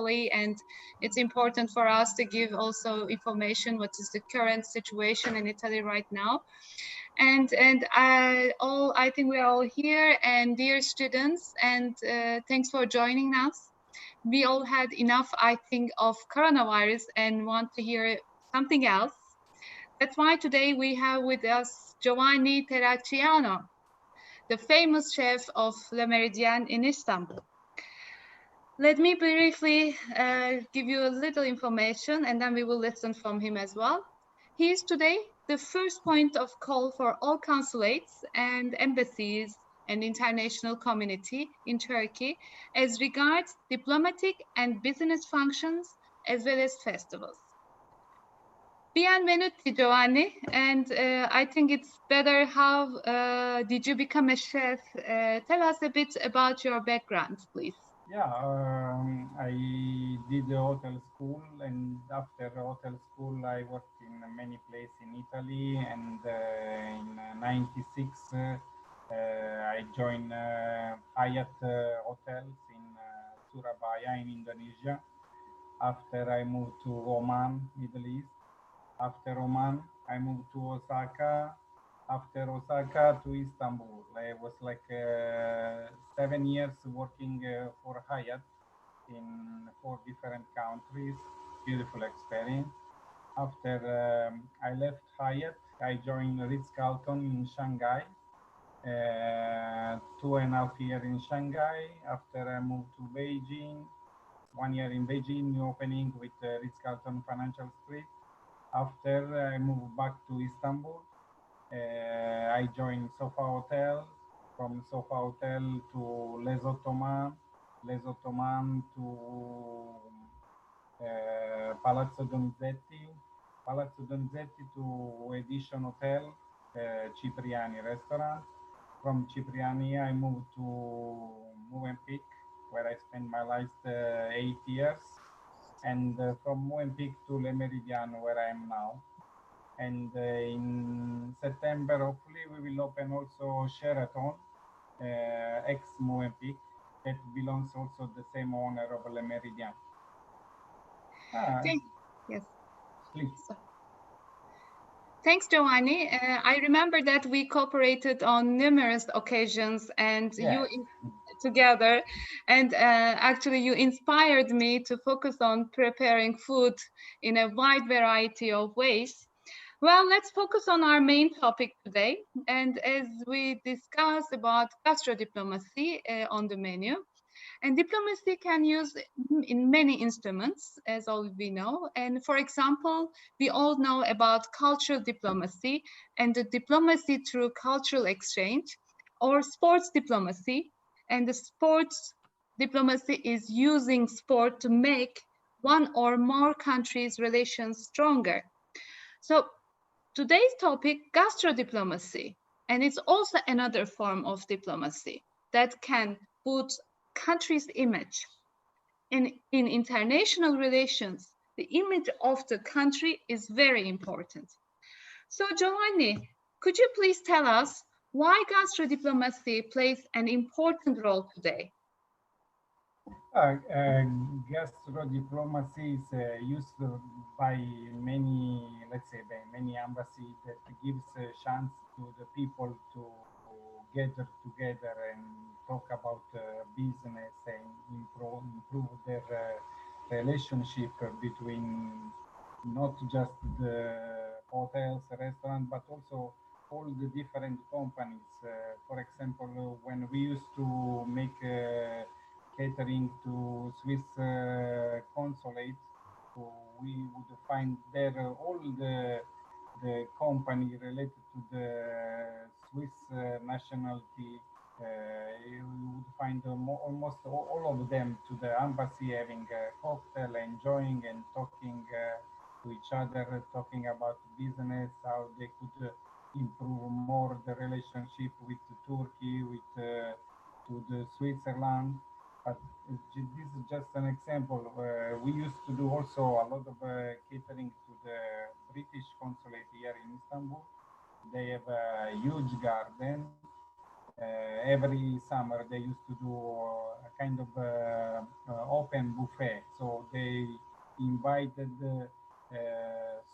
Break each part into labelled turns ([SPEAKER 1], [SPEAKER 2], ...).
[SPEAKER 1] Italy, and it's important for us to give also information what is the current situation in Italy right now. And I think we're all here, and dear students, and thanks for joining us. We all had enough, I think, of coronavirus and want to hear something else. That's why today we have with us Giovanni Terracciano, the famous chef of Le Meridien in Istanbul. Let me briefly give you a little information, and then we will listen from him as well. He is today the first point of call for all consulates and embassies and international community in Turkey as regards diplomatic and business functions as well as festivals. Bienvenuti, Giovanni, and I think it's better how did you become a chef? Tell us a bit about your background, please.
[SPEAKER 2] Yeah, I did the hotel school, and after hotel school, I worked in many places in Italy. And in '96, I joined Hyatt hotels in Surabaya in Indonesia. After I moved to Oman, Middle East. After Oman, I moved to Osaka. After Osaka to Istanbul. I was like 7 years working for Hyatt in 4 different countries. Beautiful experience. After I left Hyatt, I joined Ritz-Carlton in Shanghai. 2.5 years in Shanghai. After I moved to Beijing, 1 year in Beijing, new opening with Ritz-Carlton Financial Street. After I moved back to Istanbul, I joined Sofa Hotel. From Sofa Hotel to Les Ottomans, Les Ottomans to Palazzo Donizetti, Palazzo Donizetti to Edition Hotel, Cipriani restaurant. From Cipriani, I moved to Movenpick, where I spent my last 8 years. And from Movenpick to Le Meridien, where I am now. And in September, hopefully, we will open also Sheraton, ex-Movenpick, that belongs also the same owner of Le Meridien.
[SPEAKER 1] Yes.
[SPEAKER 2] Please.
[SPEAKER 1] Thanks, Giovanni. I remember that we cooperated on numerous occasions, and
[SPEAKER 2] Yes.
[SPEAKER 1] you together, and actually you inspired me to focus on preparing food in a wide variety of ways. Well, let's focus on our main topic today. And as we discussed about gastro-diplomacy on the menu, and diplomacy can use in many instruments, as all we know. And for example, we all know about cultural diplomacy and the diplomacy through cultural exchange, or sports diplomacy. And the sports diplomacy is using sport to make one or more countries' relations stronger. So today's topic, gastro-diplomacy, and it's also another form of diplomacy that can boost country's image. In international relations, the image of the country is very important. So Giovanni, could you please tell us why gastro-diplomacy plays an important role today?
[SPEAKER 2] Gastro-diplomacy is used by many, let's say, by many embassies that gives a chance to the people to gather together and talk about business and improve their relationship between not just the hotels, restaurants, but also all the different companies. For example, when we used to make catering to Swiss consulate, so we would find there all the company related to the Swiss nationality. You would find almost all of them to the embassy having a cocktail, enjoying and talking to each other, talking about business, how they could improve more the relationship with Turkey, with to the Switzerland. But this is just an example. We used to do also a lot of catering to the British consulate here in Istanbul. They have a huge garden. Every summer they used to do a kind of open buffet. So invited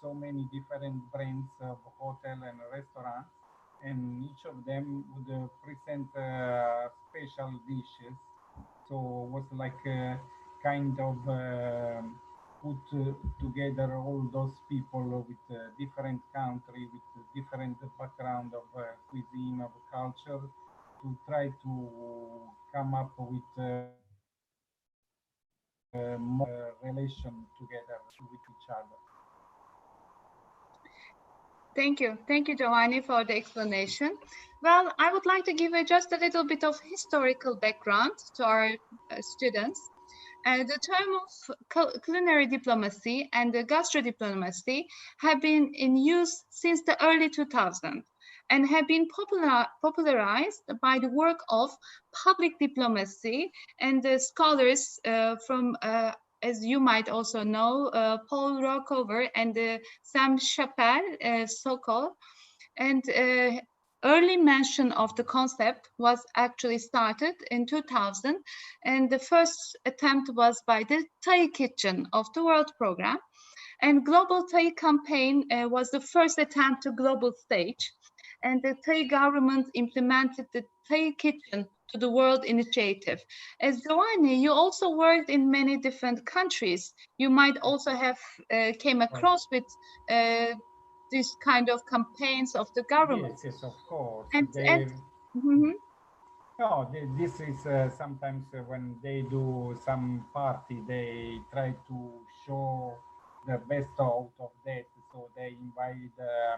[SPEAKER 2] so many different brands of hotel and restaurants, and each of them would present special dishes. So it was like a kind of put together all those people with different country, with different background of cuisine, of culture, to try to come up with more relation together with each other.
[SPEAKER 1] Thank you, Giovanni, for the explanation. Well, I would like to give just a little bit of historical background to our students. The term of culinary diplomacy and the gastro-diplomacy have been in use since the early 2000s and have been popularized by the work of public diplomacy and the scholars from as you might also know, Paul Rockover and Sam Chappell, Sokol, and early mention of the concept was actually started in 2000, and the first attempt was by the Thai Kitchen of the World Program, and Global Thai Campaign was the first attempt to global stage, and the Thai government implemented the Thai Kitchen to the World initiative. As Giovanni, you also worked in many different countries. You might also have came
[SPEAKER 2] Right.
[SPEAKER 1] across with this kind of campaigns of the
[SPEAKER 2] Yes,
[SPEAKER 1] government.
[SPEAKER 2] yes, of course.
[SPEAKER 1] And
[SPEAKER 2] They
[SPEAKER 1] mhm,
[SPEAKER 2] No, this is sometimes when they do some party, they try to show the best out of that. So they invite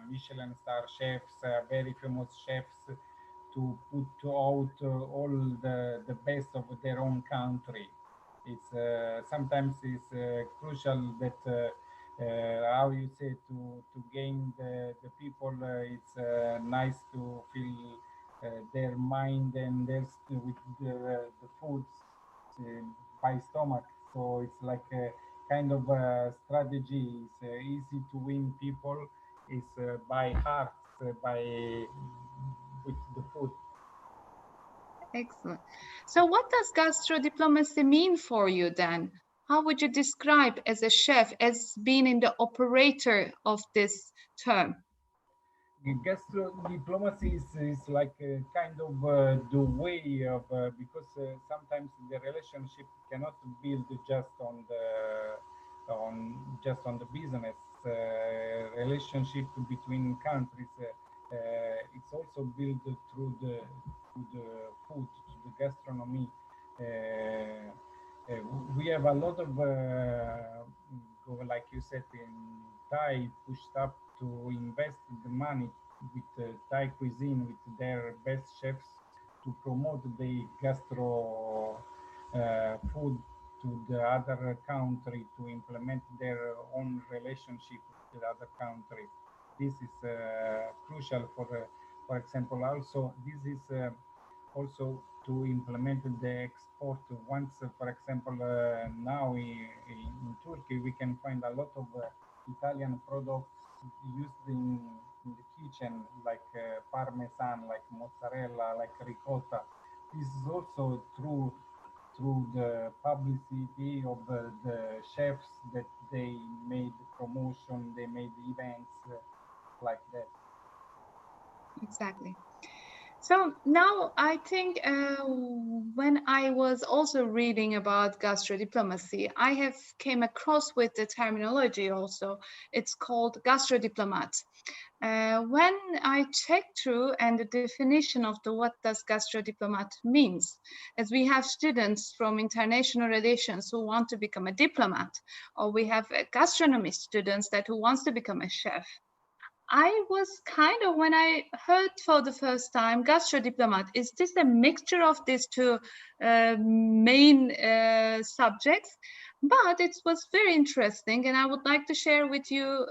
[SPEAKER 2] Michelin star chefs, very famous chefs, to put out all the best of their own country. It's sometimes it's crucial that how you say to gain the people. It's nice to feel their mind and their with the foods uh, by stomach. So it's like a kind of strategy. It's easy to win people. It's by heart, by with the food.
[SPEAKER 1] excellent. So what does gastro-diplomacy mean for you then? How would you describe as a chef, as being in the operator of this term?
[SPEAKER 2] Gastro diplomacy is like a kind of the way of because sometimes the relationship cannot build just on the business relationship between countries. It's also built through the food, to the gastronomy. We have a lot of like you said in Thai pushed up to invest the money with Thai cuisine, with their best chefs, to promote the gastro food to the other country, to implement their own relationship with the other country. This is crucial for example. Also, this is also to implement the export. Once, for example, now in Turkey, we can find a lot of Italian products used in the kitchen, like parmesan, like mozzarella, like ricotta. This is also through the publicity of the chefs, that they made promotion, they made events like that.
[SPEAKER 1] Exactly. So now I think when I was also reading about gastro-diplomacy, I have came across with the terminology also. It's called gastro-diplomat. When I checked through and the definition of the what does gastro-diplomat means, as we have students from international relations who want to become a diplomat, or we have gastronomy students that who wants to become a chef. I was kind of, when I heard for the first time gastro-diplomat, is this a mixture of these two main subjects? But it was very interesting, and I would like to share with you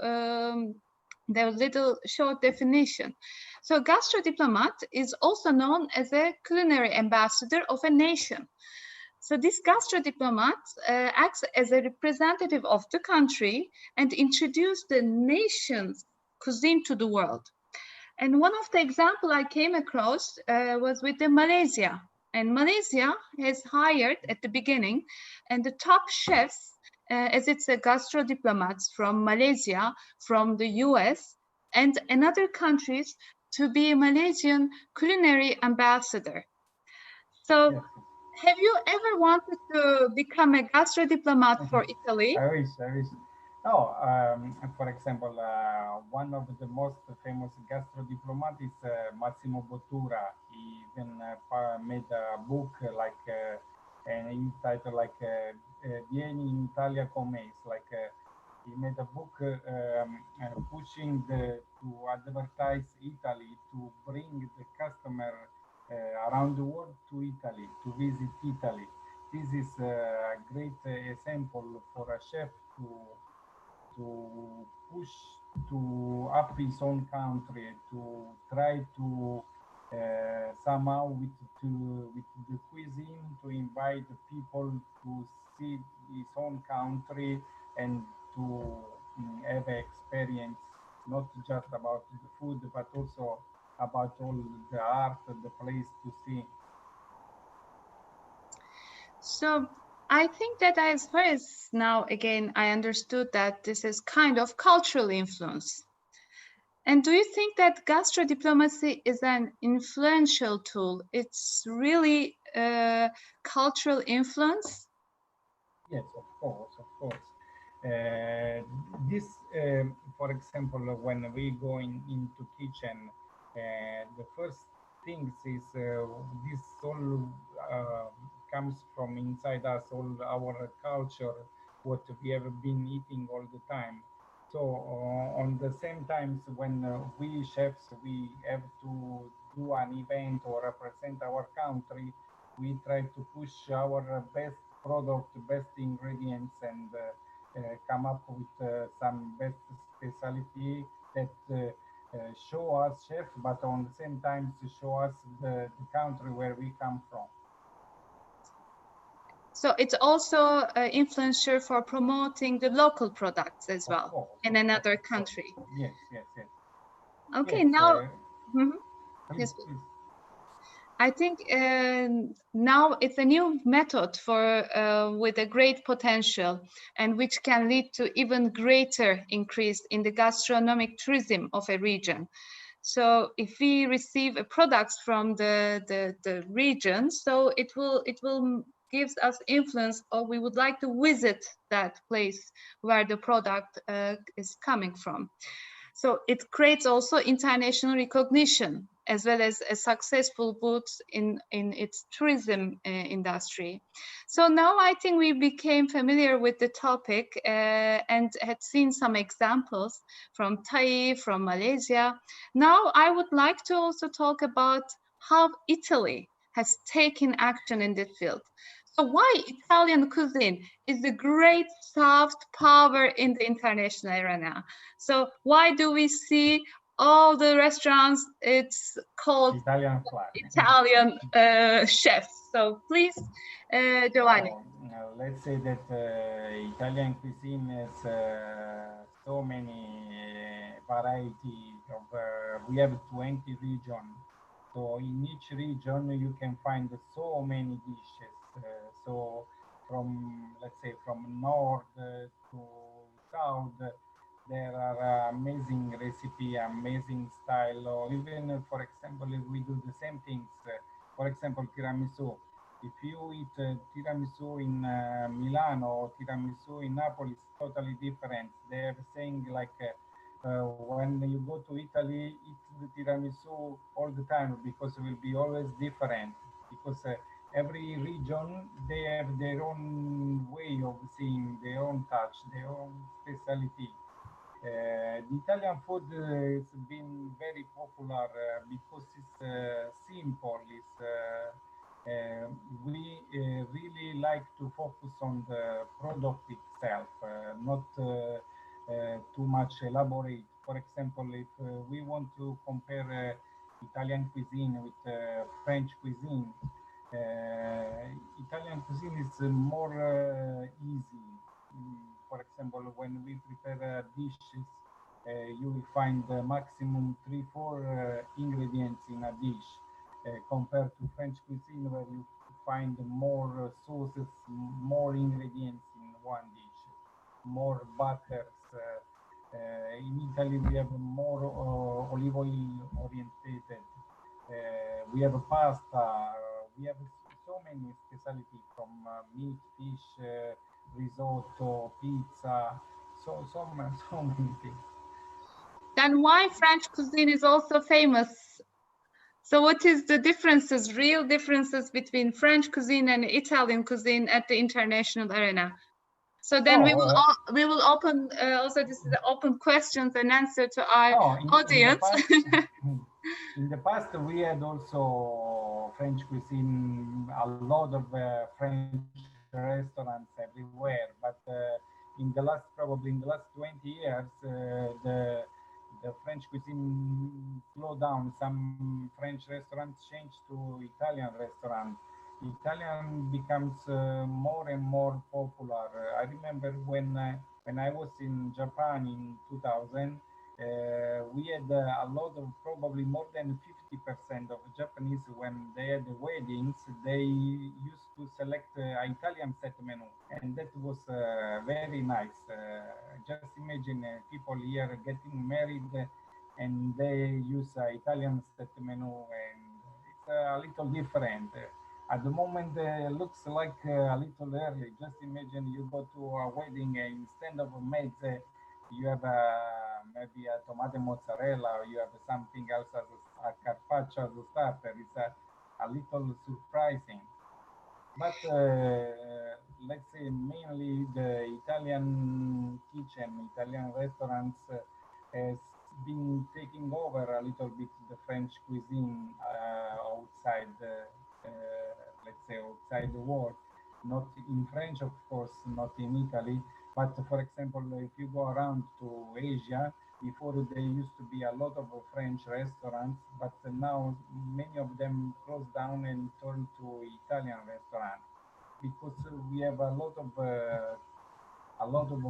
[SPEAKER 1] the little short definition. So gastro-diplomat is also known as a culinary ambassador of a nation. So this gastro-diplomat acts as a representative of the country and introduce the nation's cuisine to the world. And one of the example I came across was with the Malaysia. And Malaysia has hired at the beginning and the top chefs as it's a gastro-diplomats from Malaysia, from the US, and another countries to be a Malaysian culinary ambassador. So,
[SPEAKER 2] Yes.
[SPEAKER 1] have you ever wanted to become a gastro-diplomat for Italy?
[SPEAKER 2] I wish, I wish. No, for example, one of the most famous gastro diplomat is Massimo Bottura. He even made a book and he titled Vieni in Italia come. It's he made a book pushing to advertise Italy, to bring the customer around the world to Italy, to visit Italy. This is a great example for a chef to push to up his own country, to try to somehow with the cuisine to invite the people to see his own country and to have an experience not just about the food but also about all the art, the place to see.
[SPEAKER 1] So I think that as far as now, again, I understood that this is kind of cultural influence. And do you think that gastro-diplomacy is an influential tool? It's really cultural influence?
[SPEAKER 2] Yes, of course, of course. This, for example, when we go into kitchen, the first things is this all comes from inside us, all our culture, what we have been eating all the time. So on the same times when we chefs we have to do an event or represent our country, we try to push our best product, best ingredients, and come up with some best specialty that show us chef, but on the same time to show us the country where we come from.
[SPEAKER 1] So it's also influential for promoting the local products as
[SPEAKER 2] Of
[SPEAKER 1] well
[SPEAKER 2] course,
[SPEAKER 1] in
[SPEAKER 2] of course,
[SPEAKER 1] another
[SPEAKER 2] of course.
[SPEAKER 1] country.
[SPEAKER 2] Yes, yes, yes,
[SPEAKER 1] Okay,
[SPEAKER 2] yes.
[SPEAKER 1] now, mhm,
[SPEAKER 2] Please,
[SPEAKER 1] yes, please.
[SPEAKER 2] please.
[SPEAKER 1] I think now it's a new method for with a great potential and which can lead to even greater increase in the gastronomic tourism of a region. So if we receive a products from the region, so it will gives us influence, or we would like to visit that place where the product is coming from. So it creates also international recognition as well as a successful boost in its tourism industry. So now I think we became familiar with the topic and had seen some examples from Thai, from Malaysia. Now I would like to also talk about how Italy has taken action in this field. So why Italian cuisine is the great soft power in the international arena? So why do we see all the restaurants? It's called
[SPEAKER 2] Italian flag.
[SPEAKER 1] Italian chefs. So please, Giovanni.
[SPEAKER 2] Oh, let's say that Italian cuisine has so many variety of. We have 20 region, so in each region you can find so many dishes. So from let's say from north to south, there are amazing recipe, amazing style. Or even, for example, if we do the same things, for example, tiramisu. If you eat tiramisu in Milano or tiramisu in Napoli, it's totally different. They're saying when you go to Italy, eat the tiramisu all the time because it will be always different. Because every region they have their own way of seeing, their own touch, their own specialty. The Italian food has been very popular because it's simple. We really like to focus on the product itself, not too much elaborate. For example, if we want to compare Italian cuisine with French cuisine, Italian cuisine is more easy. For example, when we prepare dishes, you will find maximum three, four ingredients in a dish, compared to French cuisine, where you find more sauces, more ingredients in one dish. more butters. In Italy, we have more olive oil orientated. We have pasta. We have so many specialty from meat, fish, risotto, pizza. So many things.
[SPEAKER 1] Then why French cuisine is also famous? So what is the differences, real differences between French cuisine and Italian cuisine at the international arena? So then we will open also this is the open questions and answer to our audience.
[SPEAKER 2] In the past, we had also French cuisine, a lot of French restaurants everywhere. But probably in the last 20 years, the French cuisine slowed down. Some French restaurants changed to Italian restaurants. Italian becomes more and more popular. I remember when I was in Japan in 2000, we had a lot of, probably more than 50% of Japanese, when they had weddings, they used to select Italian set menu, and that was very nice. Just imagine people here getting married and they use Italian set menu, and it's a little different. At the moment, looks like a little early. Just imagine you go to a wedding and instead of a mezze, you have maybe a tomate mozzarella, or you have something else as a carpaccio as a starter. It's a little surprising. But let's say mainly the Italian kitchen, Italian restaurants has been taking over a little bit the French cuisine outside, let's say outside the world. Not in French, of course, not in Italy, but for example, if you go around to Asia, before there used to be a lot of French restaurants, but now many of them closed down and turned to Italian restaurants because we have a lot of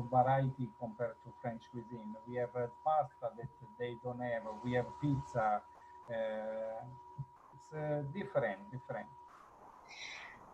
[SPEAKER 2] variety compared to French cuisine. We have pasta that they don't have. We have pizza. It's different.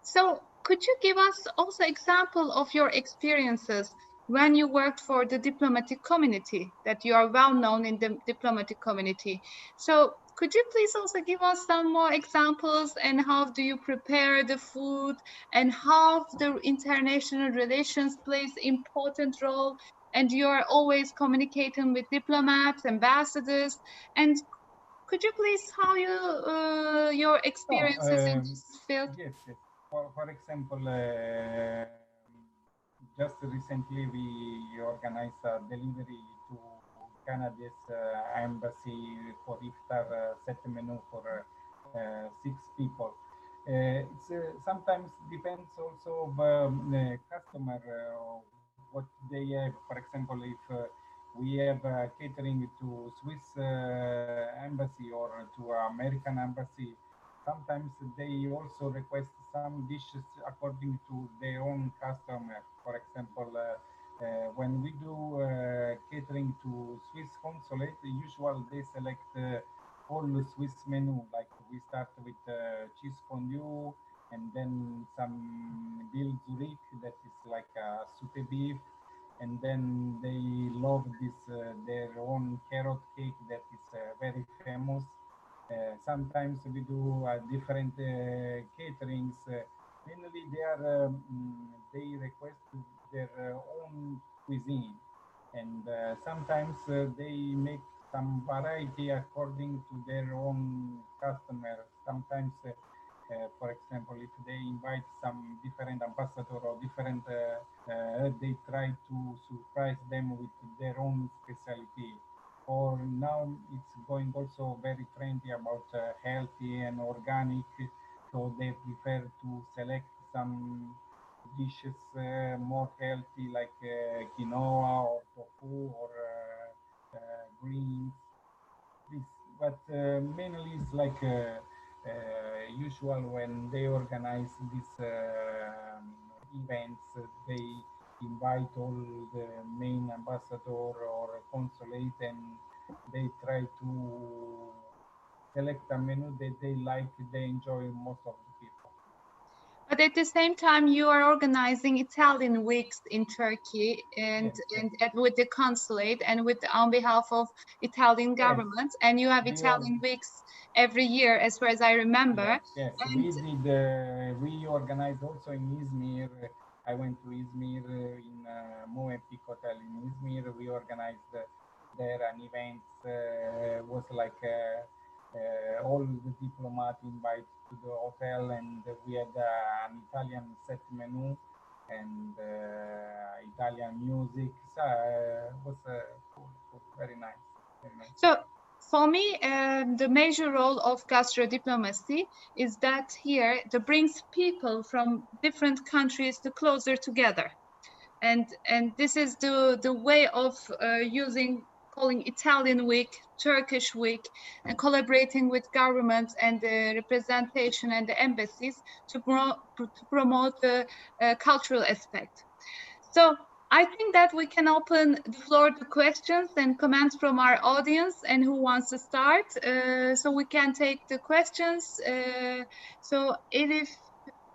[SPEAKER 1] So could you give us also example of your experiences when you worked for the diplomatic community, that you are well known in the diplomatic community? So could you please also give us some more examples, and how do you prepare the food, and how the international relations plays important role, and you are always communicating with diplomats, ambassadors, and could you please how you your experiences in this field?
[SPEAKER 2] Yes, yes. For example, just recently we organized a delivery to Canada's embassy for iftar set menu for 6 people. It's sometimes depends also of customer what they have. For example, if we have catering to Swiss embassy or to American embassy, sometimes they also request some dishes according to their own customer. For example, when we do catering to Swiss consulate, usually they select all the Swiss menu. Like we start with cheese fondue, and then some dill Zurich that is like a sauté beef, and then they love this their own carrot cake that is very famous. Sometimes we do different caterings. Mainly, they request their own cuisine, and sometimes they make some variety according to their own customer. Sometimes, for example, if they invite some different ambassador or different, they try to surprise them with their own specialty. Or now it's going also very trendy about healthy and organic, so they prefer to select some dishes more healthy, like quinoa or tofu or greens. This, but mainly it's like usual when they organize these events, they invite all the main ambassador or consulate, and they try to select a menu that they like, they enjoy most of the people.
[SPEAKER 1] But at the same time, you are organizing Italian weeks in Turkey and,
[SPEAKER 2] Yes, yes,
[SPEAKER 1] with the consulate and with on behalf of Italian
[SPEAKER 2] yes.
[SPEAKER 1] government. And you have
[SPEAKER 2] We all,
[SPEAKER 1] Italian weeks every year, as far as I remember.
[SPEAKER 2] yes, yes.
[SPEAKER 1] And
[SPEAKER 2] We did. We organized also in Izmir. I went to Izmir in Moe Peak Hotel in Izmir. We organized there an event. Was like all the diplomat invited to the hotel, and we had an Italian set menu and Italian music. So was cool, cool, very nice, very nice.
[SPEAKER 1] so for me, the major role of gastro-diplomacy is that here that brings people from different countries to closer together. And this is the way of using calling Italian week, Turkish week, and collaborating with governments and the representation and the embassies to promote the cultural aspect. So I think that we can open the floor to questions and comments from our audience and who wants to start. So we can take the questions. So Edith,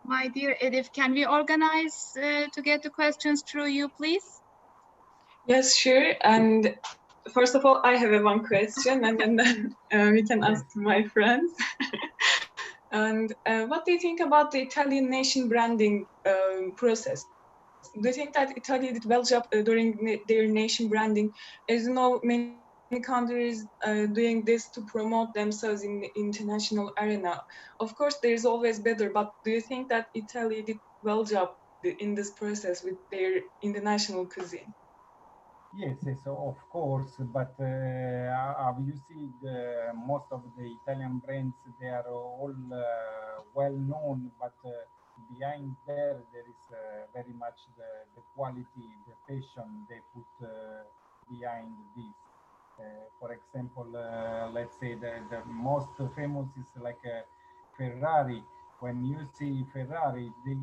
[SPEAKER 1] my dear Edith, can we organize to get the questions through you, please?
[SPEAKER 3] Yes, sure. And first of all, I have a one question, and then we can ask my friends. And what do you think about the Italian nation branding process? Do you think that Italy did well job during their nation branding? As you know, many countries doing this to promote themselves in the international arena. Of course, there is always better, but do you think that Italy did well job in this process with their international cuisine?
[SPEAKER 2] Yes, yes, of course, but you see, most of the Italian brands, they are all well known, but behind there is very much the quality, the passion they put behind this. For example, let's say the most famous is like Ferrari. When you see Ferrari, they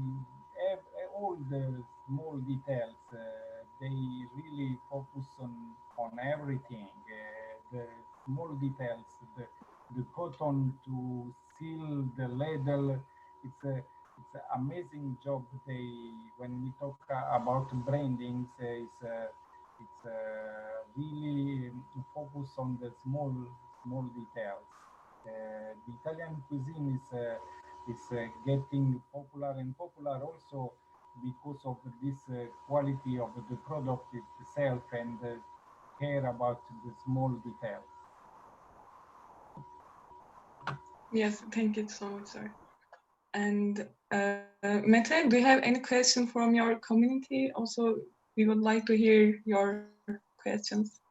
[SPEAKER 2] have all the small details. They really focus on everything. The small details, the cotton to seal the ladle. It's an amazing job. They when we talk about brandings, it's really focus on the small details. The Italian cuisine is getting popular and popular also because of this quality of the product itself and care about the small details.
[SPEAKER 3] Yes, thank you so much, sir. And Mete, do you have any question from your community? Also, we would like to hear your questions.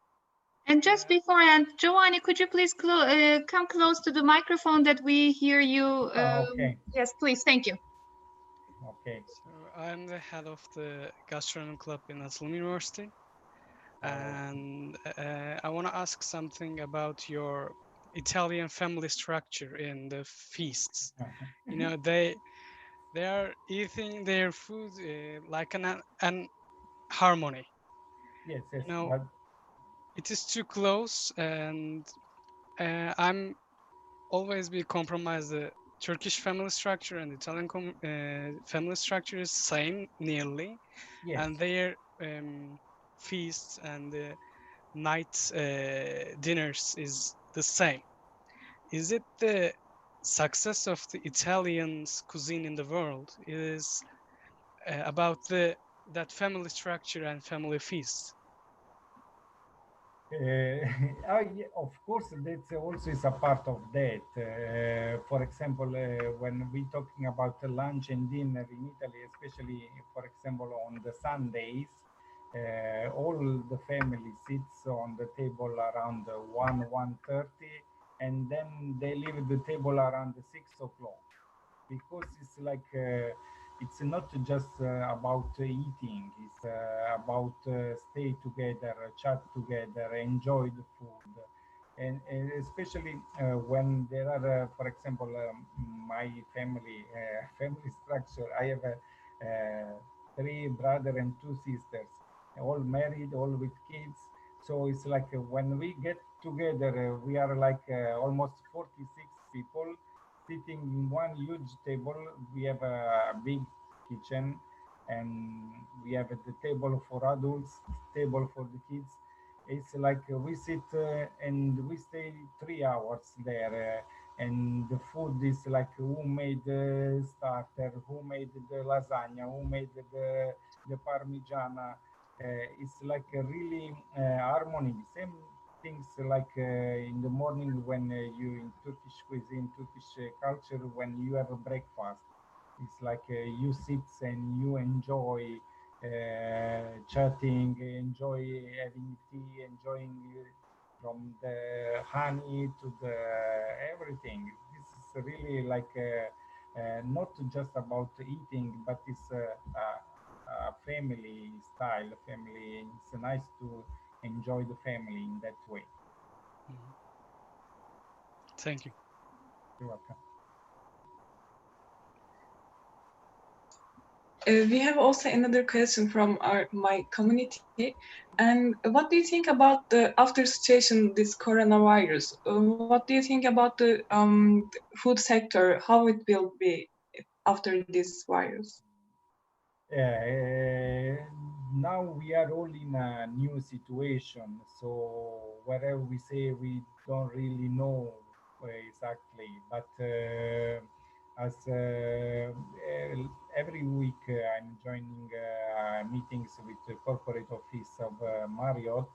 [SPEAKER 1] And just before I end, Giovanni, could you please come close to the microphone that we hear you?
[SPEAKER 2] Okay,
[SPEAKER 1] Yes, please. Thank you.
[SPEAKER 2] okay.
[SPEAKER 4] So I'm the head of the gastronomy club in Atılım University, and I want to ask something about your Italian family structure in the feasts. You know, they are eating their food like an harmony.
[SPEAKER 2] Yes, yes,
[SPEAKER 4] You know,
[SPEAKER 2] but
[SPEAKER 4] it is too close, and I'm always be compromise the Turkish family structure and Italian family structure is same nearly,
[SPEAKER 2] yes.
[SPEAKER 4] and their feasts and night dinners is the same. Is it the success of the Italian's cuisine in the world is about that family structure and family feasts?
[SPEAKER 2] Yeah, of course, that also is a part of that. For example, when we talking about lunch and dinner in Italy, especially, for example, on the Sundays, all the family sits on the table around 1:30, and then they leave the table around 6 o'clock because it's like it's not just about eating, it's about stay together, chat together, enjoy the food, and especially when there are for example my family family structure. I have three brother and two sisters, all married, all with kids. So it's like when we get together, we are like almost 46 people sitting in one huge table. We have a big kitchen, and we have the table for adults, table for the kids. It's like we sit and we stay 3 hours there, and the food is like who made the starter, who made the lasagna, who made the parmigiana. It's like a really harmony. Same things like in the morning when you in Turkish cuisine, Turkish culture, when you have a breakfast, it's like you sit and you enjoy chatting, enjoy having tea, enjoying from the honey to the everything. This is really like not just about eating, but it's a family style, family. It's nice to enjoy the family in that way.
[SPEAKER 4] Mhm. Thank you.
[SPEAKER 2] You're welcome.
[SPEAKER 3] We have also another question from my community. And what do you think about the after situation this coronavirus? What do you think about the food sector? How it will be after this virus?
[SPEAKER 2] Now we are all in a new situation, so whatever we say, we don't really know exactly. But as every week, I'm joining meetings with the corporate office of Marriott,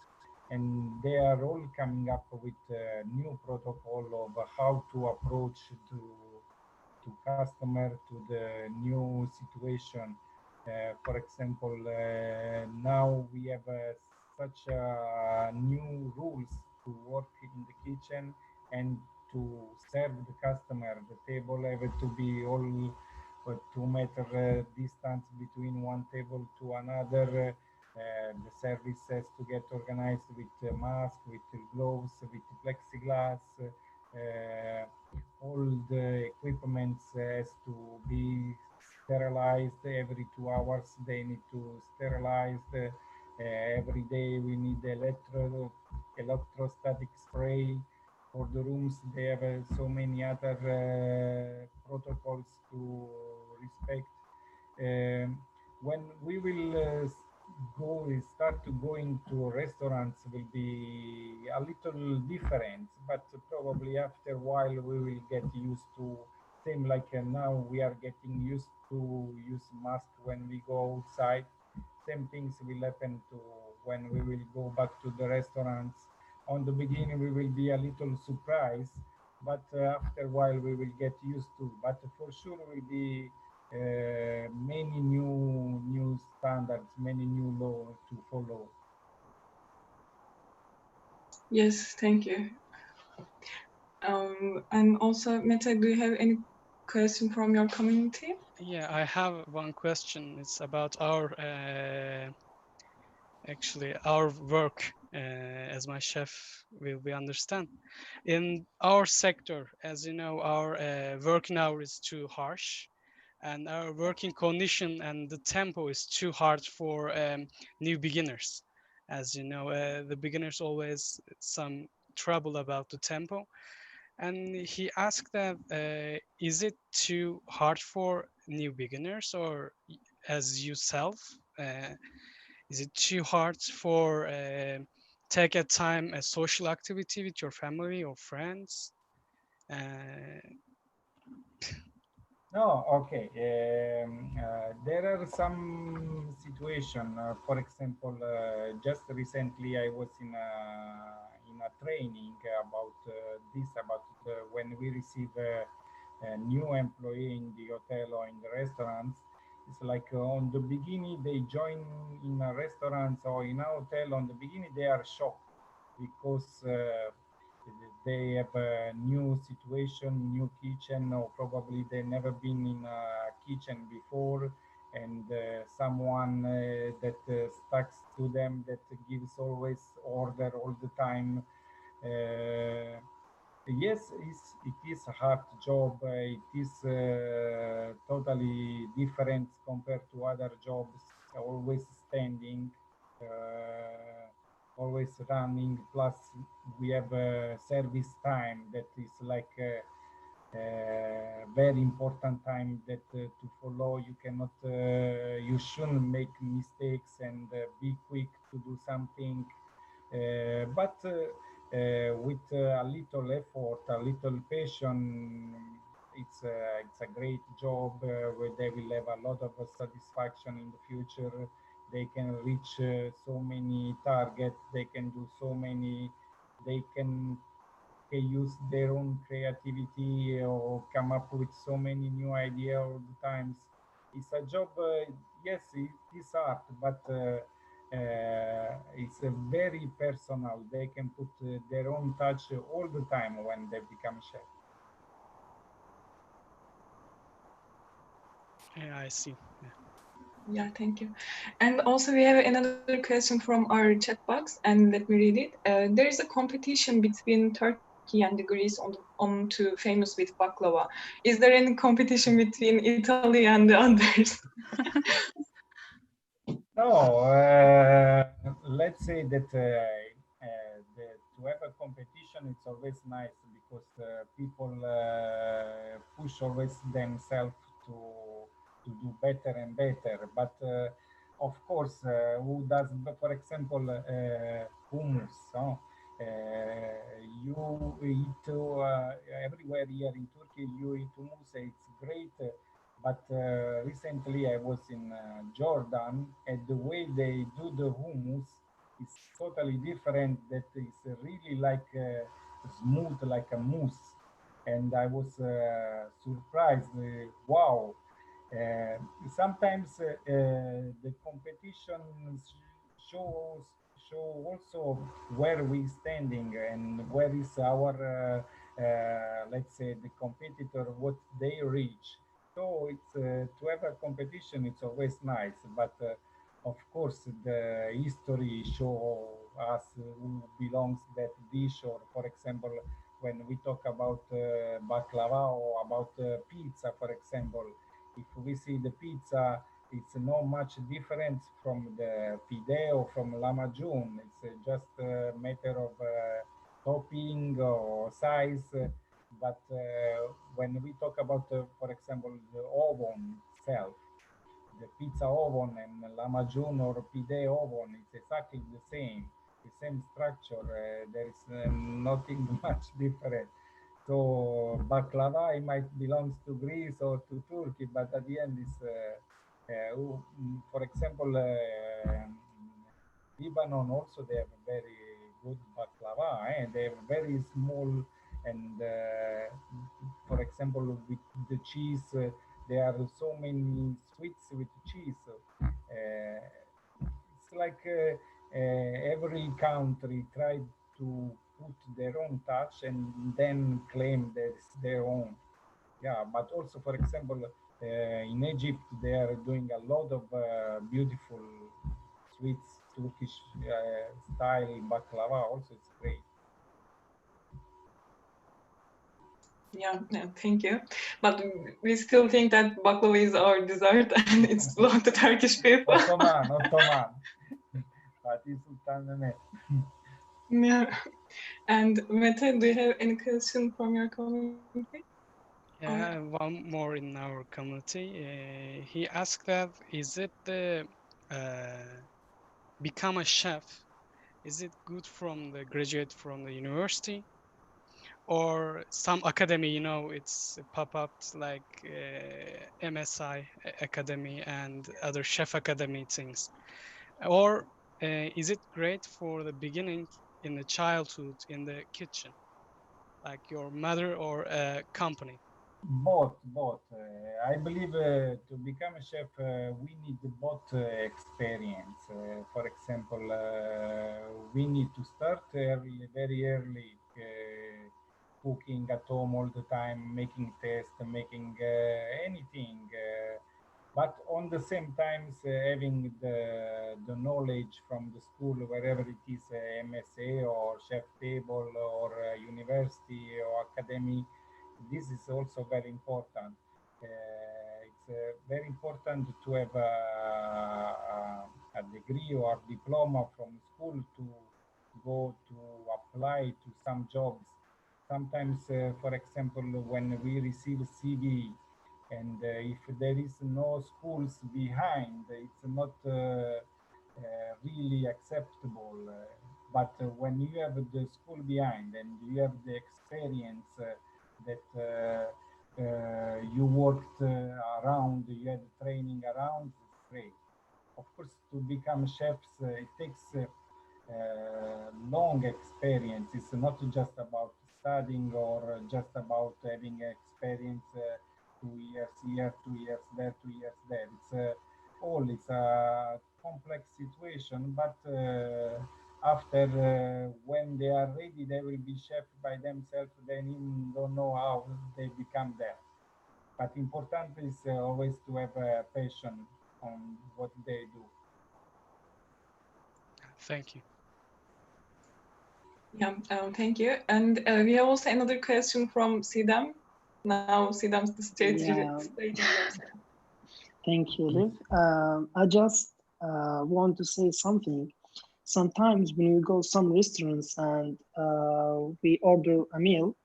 [SPEAKER 2] and they are all coming up with a new protocol of how to approach to customer to the new situation. For example, now we have such new rules to work in the kitchen and to serve the customer. The table have to be all 2 meter distance between one table to another. The service has to get organized with mask, with gloves, with plexiglass. All the equipment has to be sterilized every 2 hours. They need to sterilize every day. We need electrostatic spray for the rooms. They have so many other protocols to respect. um, when we will start to going to restaurants will be a little different, but probably after a while we will get used to same like now we are getting used to use mask when we go outside. Same things will happen to when we will go back to the restaurants. On the beginning we will be a little surprised, but after a while we will get used to. But for sure will be many new standards, many new law to follow.
[SPEAKER 3] Yes, thank you. And also, Mete, do you have any question from your community?
[SPEAKER 4] Yeah, I have one question. It's about our actually our work, as my chef will be understand. In our sector, as you know, our working hour is too harsh, and our working condition and the tempo is too hard for new beginners. As you know, the beginners always some trouble about the tempo. And he asked that, is it too hard for new beginners or as yourself? Is it too hard for take a time a social activity with your family or friends?
[SPEAKER 2] No, okay. There are some situation. For example, just recently I was in a training about this about when we receive a new employee in the hotel or in the restaurants. It's like on the beginning they join in a restaurant or in a hotel. On the beginning they are shocked because they have a new situation, new kitchen, or probably they never been in a kitchen before, and someone that sticks to them that gives always order all the time. Uh, yes, it is a hard job. It is totally different compared to other jobs. Always standing. Always running. Plus, we have a service time that is like very important time that to follow. You cannot, you shouldn't make mistakes and be quick to do something. But with a little effort, a little passion, it's a great job where they will have a lot of satisfaction in the future. They can reach so many targets. They can do so many. They can use their own creativity or come up with so many new ideas all the times. It's a job, yes, it is art, but it's very personal. They can put their own touch all the time when they become chef.
[SPEAKER 4] Yeah, I see. Yeah.
[SPEAKER 3] Yeah, thank you. And also we have another question from our chat box, and let me read it. There is a competition between Turkey and Greece on to famous with baklava. Is there any competition between Italy and the others?
[SPEAKER 2] No, let's say that to have a competition, it's always nice because people push always themselves to do better and better. But of course, who does, for example, hummus? Huh? You eat everywhere here in Turkey. You eat hummus. It's great. But recently I was in Jordan, and the way they do the hummus is totally different. That is really like smooth, like a mousse. And I was surprised. Wow! Sometimes the competition shows show also where we standing and where is our let's say the competitor, what they reach. So it's to have a competition, it's always nice, but of course the history show us who belongs that dish. Or for example, when we talk about baklava or about pizza, for example, if we see the pizza, it's not much different from the pide or from lamajun. It's just a matter of topping or size. But when we talk about, for example, the oven itself, the pizza oven and lamajun or pide oven, it's exactly the same structure. There is nothing much different. So baklava, it might belongs to Greece or to Turkey, but at the end is, for example, Lebanon also they have a very good baklava, and they have very small and for example with the cheese, there are so many sweets with cheese. It's like every country tried to put their own touch and then claim that it's their own. Yeah, but also, for example, in Egypt, they are doing a lot of beautiful sweets, Turkish style baklava. Also, it's great.
[SPEAKER 3] Yeah, thank you. But we still think that baklava is our dessert and it's belong to Turkish people.
[SPEAKER 2] Ottoman, Ottoman. Fatih Sultan Mehmet.
[SPEAKER 3] Yeah. And Mete, do you have any question from your community?
[SPEAKER 4] Yeah, one more in our community. He asked that, is it the become a chef? Is it good from the graduate from the university or some academy? You know, it's pop-ups like MSI Academy and other chef academy things. Or is it great for the beginning in the childhood in the kitchen, like your mother or a company?
[SPEAKER 2] Both, both. I believe to become a chef, we need both experience. For example, we need to start early, very early, cooking at home all the time, making tests, making anything. But on the same time, having the knowledge from the school, wherever it is, MSA or chef table or university or academy, this is also very important. It's very important to have a degree or diploma from school to go to apply to some jobs. sometimes, for example, when we receive CV, and if there is no schools behind, it's not really acceptable. But when you have the school behind and you have the experience that you worked around, you had training around, it's great. Of course, to become chefs, it takes long experience. It's not just about studying or just about having experience 2 years here, 2 years there, 2 years there. It's a complex situation, but after when they are ready, they will be chef by themselves. They even don't know how they become there. But important is always to have a passion on what they do.
[SPEAKER 4] Thank you.
[SPEAKER 3] Yeah, thank you. And we have also another question from Sidam. Now Sidam's the stage.
[SPEAKER 5] Yeah.
[SPEAKER 3] Stage is yours.
[SPEAKER 5] Thank you, Liv. I just want to say something. Sometimes when we go some restaurants and we order a meal,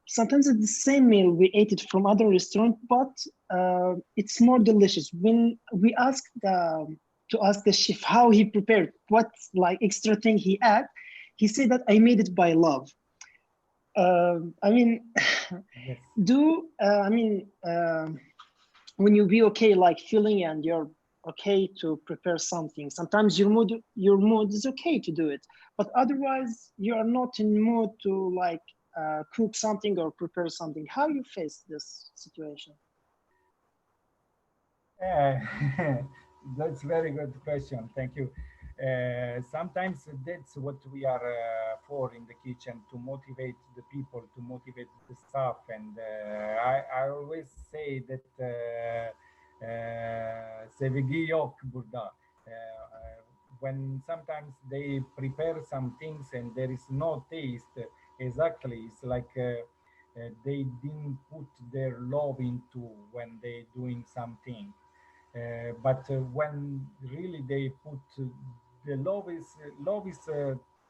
[SPEAKER 5] sometimes it's the same meal we ate it from other restaurant, but it's more delicious. When we ask to ask the chef how he prepared, what like extra thing he add, he said that I made it by love. I mean,
[SPEAKER 2] Yes.
[SPEAKER 5] When you be okay, like feeling and you're okay to prepare something, sometimes your mood is okay to do it, but otherwise you are not in mood to like cook something or prepare something. How you face this situation?
[SPEAKER 2] That's very good question. Thank you. Sometimes that's what we are for in the kitchen, to motivate the people, to motivate the staff. And I always say that sevgi yok burada. When sometimes they prepare some things and there is no taste, exactly, it's like they didn't put their love into when they doing something. But when really they put the love is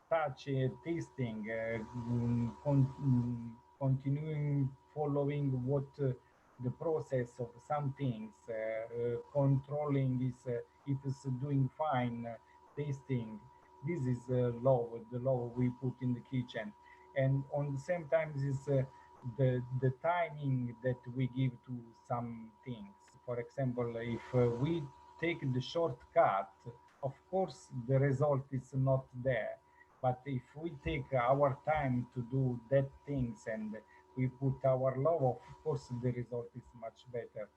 [SPEAKER 2] touch, tasting, continuing following what the process of some things, controlling is if it's doing fine, tasting. This is love, the love we put in the kitchen, and on the same time is the timing that we give to some things. For example, if we take the shortcut, of course the result is not there. But if we take our time to do that things and we put our love, of course the result is much better.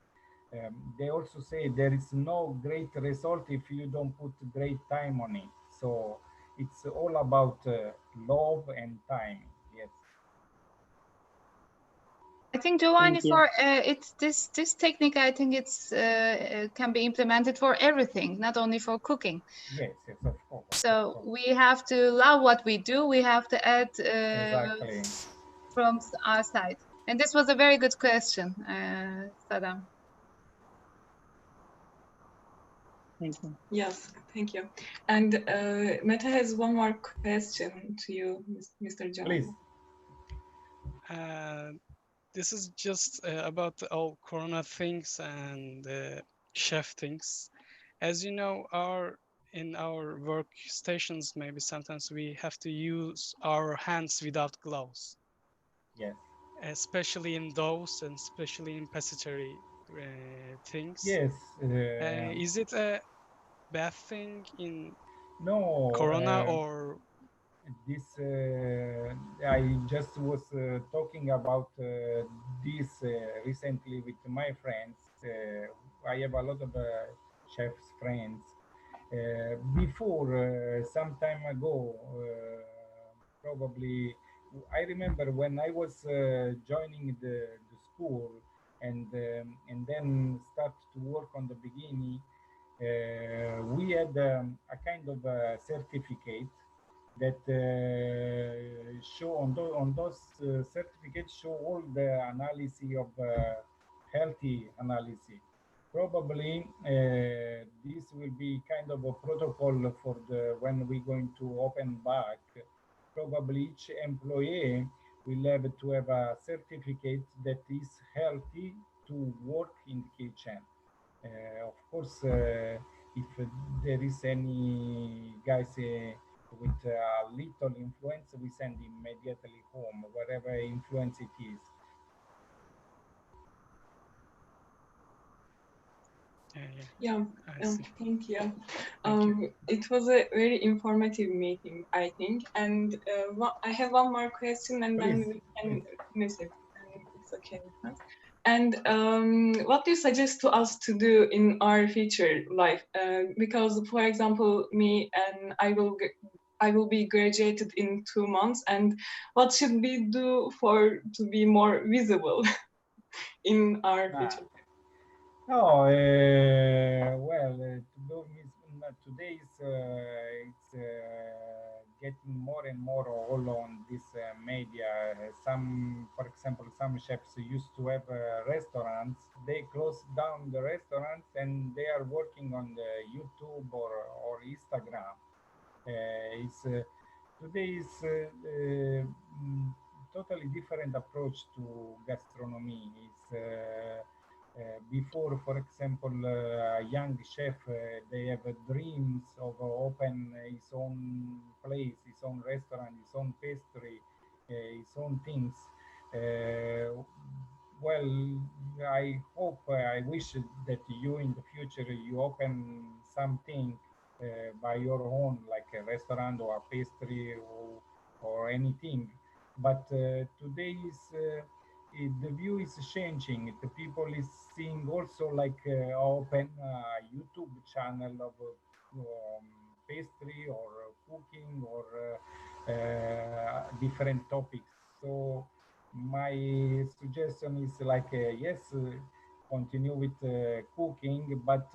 [SPEAKER 2] They also say there is no great result if you don't put great time on it. So it's all about love and time. Yes.
[SPEAKER 1] I think Giovanni,
[SPEAKER 5] Thank you.
[SPEAKER 1] for it's this technique, I think it's can be implemented for everything, not only for cooking.
[SPEAKER 2] Yes, yes, of course.
[SPEAKER 1] So we have to love what we do. We have to add
[SPEAKER 2] Exactly.
[SPEAKER 1] from our side. And this was a very good question, Saddam.
[SPEAKER 5] Thank you.
[SPEAKER 3] Yes, thank you. And Meta has one more question to you, Mr. Giovanni.
[SPEAKER 2] Please.
[SPEAKER 4] This is just about all Corona things and chef things. As you know, in our workstations, maybe sometimes we have to use our hands without gloves.
[SPEAKER 2] Yes.
[SPEAKER 4] Especially in those and especially in patisserie things.
[SPEAKER 2] Yes.
[SPEAKER 4] Is it a bad thing in
[SPEAKER 2] No.
[SPEAKER 4] Corona or?
[SPEAKER 2] This I just was talking about this recently with my friends. I have a lot of chefs friends. Before some time ago, probably I remember when I was joining the school and then start to work on the beginning. We had a kind of certificate that show on those certificates show all the analysis of healthy analysis. Probably this will be kind of a protocol for the when we're going to open back. Probably each employee will have to have a certificate that is healthy to work in the kitchen. Of course, if there is any guys with a little influence, we send immediately home, wherever influence it is.
[SPEAKER 3] Yeah,
[SPEAKER 4] I see.
[SPEAKER 3] thank you.
[SPEAKER 4] Thank you.
[SPEAKER 3] It was a very informative meeting, I think. And I have one more question, and then we can finish it. And it's okay with us. And what do you suggest to us to do in our future life? Because, for example, me and I will be graduated in 2 months. And what should we do to be more visible in our future?
[SPEAKER 2] No, well, today it's getting more and more all on this media. Some, for example, some chefs used to have restaurants. They closed down the restaurants and they are working on the YouTube or Instagram. It's today is totally different approach to gastronomy. It's before, for example, a young chef, they have dreams of open his own place, his own restaurant, his own pastry, his own things. Well, I hope, I wish that you in the future you open something by your own, like a restaurant or a pastry or anything. But today is the view is changing. The people is seeing also like open YouTube channel of pastry or cooking or different topics. So my suggestion is like yes, continue with cooking, but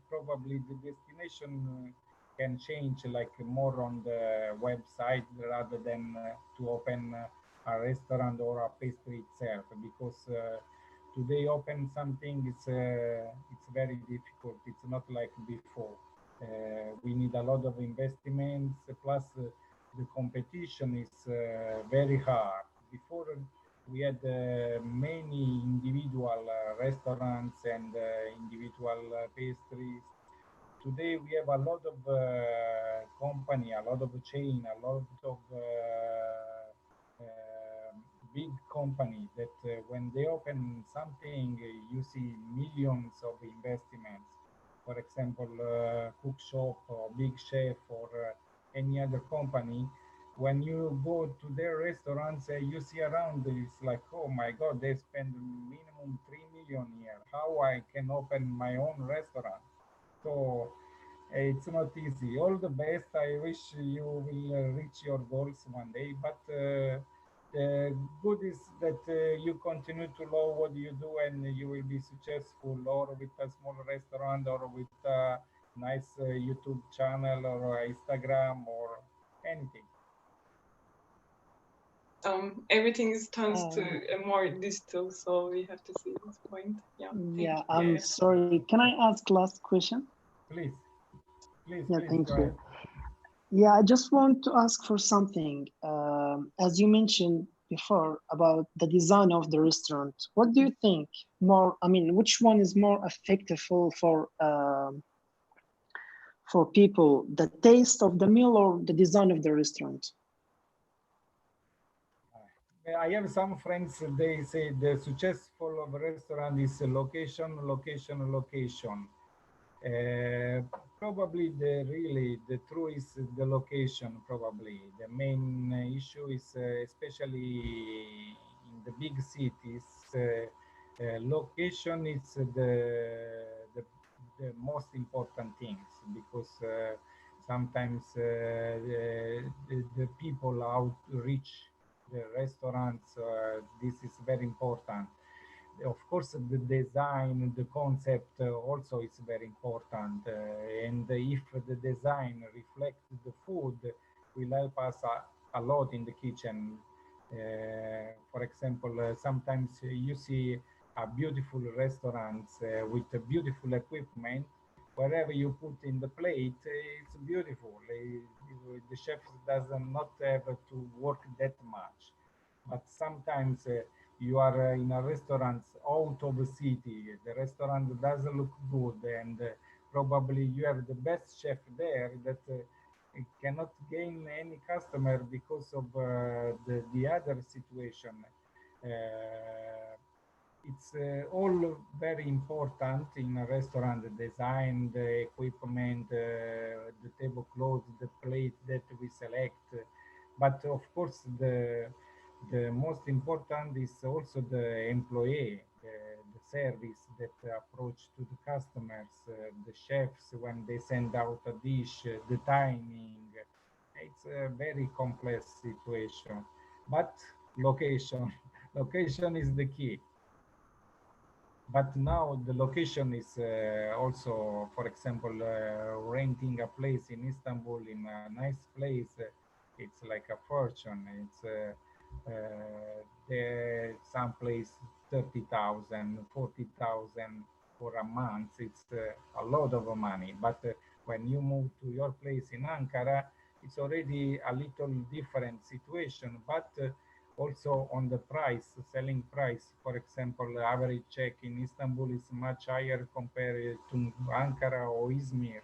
[SPEAKER 2] probably the destination can change like more on the website rather than to open a restaurant or a pastry itself, because today open something it's very difficult. It's not like before. We need a lot of investments, plus the competition is very hard. Before we had many individual restaurants and individual pastries. Today we have a lot of company, a lot of chain, a lot of big company that when they open something, you see millions of investments. For example, cook shop or big chef or any other company. When you go to their restaurants, you see around, it's like, oh my God, they spend minimum 3 million here. How I can open my own restaurant? So it's not easy. All the best. I wish you will reach your goals one day. But the good is that you continue to love what you do and you will be successful, or with a small restaurant, or with a nice YouTube channel, or Instagram, or anything.
[SPEAKER 3] Everything is turns to a more digital, so we have to see this point. Yeah.
[SPEAKER 5] Yeah, I'm sorry. Can I ask last question?
[SPEAKER 2] Please. Please,
[SPEAKER 5] yeah,
[SPEAKER 2] please,
[SPEAKER 5] thank
[SPEAKER 2] go
[SPEAKER 5] you.
[SPEAKER 2] ahead.
[SPEAKER 5] Yeah, I just want to ask for something. As you mentioned before about the design of the restaurant, what do you think more? I mean, which one is more effective for people, the taste of the meal or the design of the restaurant?
[SPEAKER 2] I have some friends, they say the successful of a restaurant is location, location, location. Probably the truth is the location. Probably the main issue is especially in the big cities, location is the most important things, because sometimes the people outreach the restaurants. This is very important. Of course, the design, the concept also is very important. And if the design reflects the food, will help us a lot in the kitchen. For example, sometimes you see a beautiful restaurants with a beautiful equipment. Wherever you put in the plate, it's beautiful. The chef does not have to work that much. But sometimes you are in a restaurant out of the city. The restaurant doesn't look good, and probably you have the best chef there that cannot gain any customer because of the other situation. It's all very important in a restaurant: the design, the equipment, the tablecloth, the plate that we select. But of course, the most important is also the employee, the service that approach to the customers, the chefs when they send out a dish, the timing. It's a very complex situation. But location, location is the key. But now the location is also, for example, renting a place in Istanbul, in a nice place, it's like a fortune. It's some place 30,000, 40,000 for a month. It's a lot of money. But when you move to your place in Ankara, it's already a little different situation. But also on the price, selling price, for example, average check in Istanbul is much higher compared to Ankara or Izmir.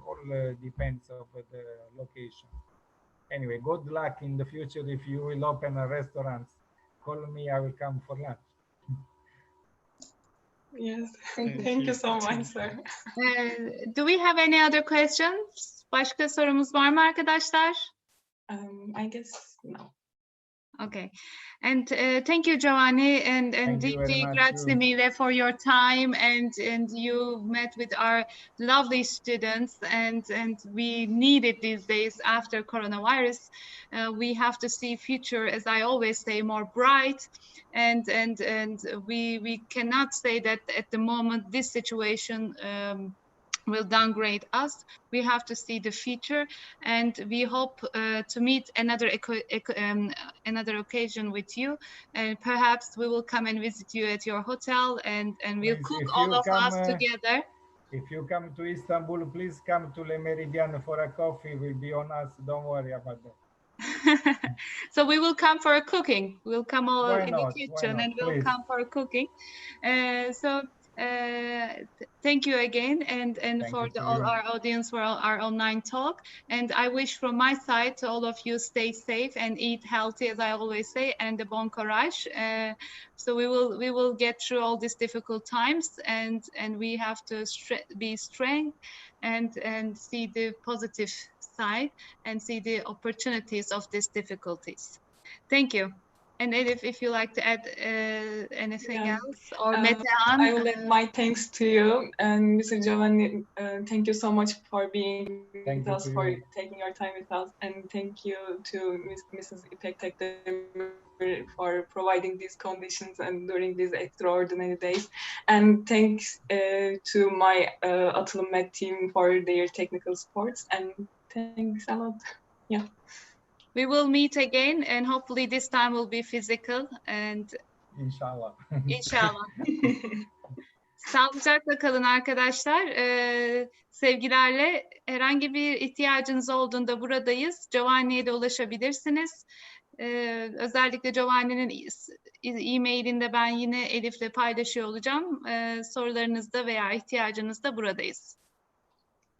[SPEAKER 2] All depends on the location. Anyway, good luck in the future. If you will open a restaurant, call me, I will come for lunch.
[SPEAKER 3] Yes,
[SPEAKER 1] Thank you.
[SPEAKER 3] thank you so much, sir.
[SPEAKER 1] Do we have any other questions? Başka sorumuz var mı arkadaşlar?
[SPEAKER 3] I guess no.
[SPEAKER 1] Okay, and thank you, Giovanni, and
[SPEAKER 2] Thank you very
[SPEAKER 1] DG
[SPEAKER 2] much,
[SPEAKER 1] grazie
[SPEAKER 2] you.
[SPEAKER 1] mille for your time, and you met with our lovely students, and we need it these days after coronavirus. We have to see future, as I always say, more bright, and we cannot say that at the moment this situation will downgrade us. We have to see the future, and we hope to meet another occasion with you, and perhaps we will come and visit you at your hotel, and we'll
[SPEAKER 2] Please,
[SPEAKER 1] cook
[SPEAKER 2] if
[SPEAKER 1] all
[SPEAKER 2] you
[SPEAKER 1] of
[SPEAKER 2] come,
[SPEAKER 1] us together.
[SPEAKER 2] If you come to Istanbul, please come to Le Meridien for a coffee. We'll be on us. Don't worry about that.
[SPEAKER 1] So we will come for a cooking. We'll come all
[SPEAKER 2] Why
[SPEAKER 1] in
[SPEAKER 2] not?
[SPEAKER 1] the
[SPEAKER 2] Why
[SPEAKER 1] kitchen,
[SPEAKER 2] not?
[SPEAKER 1] and we'll
[SPEAKER 2] Please.
[SPEAKER 1] come for a cooking. Thank you again, and
[SPEAKER 2] Thank
[SPEAKER 1] for
[SPEAKER 2] you to
[SPEAKER 1] all
[SPEAKER 2] you.
[SPEAKER 1] our audience for our online talk. And I wish from my side to all of you, stay safe and eat healthy, as I always say, and the bon courage. So we will get through all these difficult times, and we have to be strong and see the positive side and see the opportunities of these difficulties. Thank you. And Elif, if you like to add anything
[SPEAKER 3] Yeah.
[SPEAKER 1] else, or
[SPEAKER 3] I
[SPEAKER 1] Metehan.
[SPEAKER 3] will add my thanks to you and Mr. Giovanni. Thank you so much for being with us, for taking your time with us, and thank you to Mrs. İpek Tekdemir for providing these conditions and during these extraordinary days. And thanks to my Atılım team for their technical supports. And thanks a lot. Yeah.
[SPEAKER 1] We will meet again, and hopefully this time will be physical, and
[SPEAKER 2] İnşallah.
[SPEAKER 1] İnşallah. Sağlıcakla kalın arkadaşlar. Sevgilerle, herhangi bir ihtiyacınız olduğunda buradayız. Giovanni'ye de ulaşabilirsiniz. Özellikle Giovanni'nin e-mailinde ben yine Elif'le paylaşıyor olacağım. Sorularınızda veya ihtiyacınızda buradayız.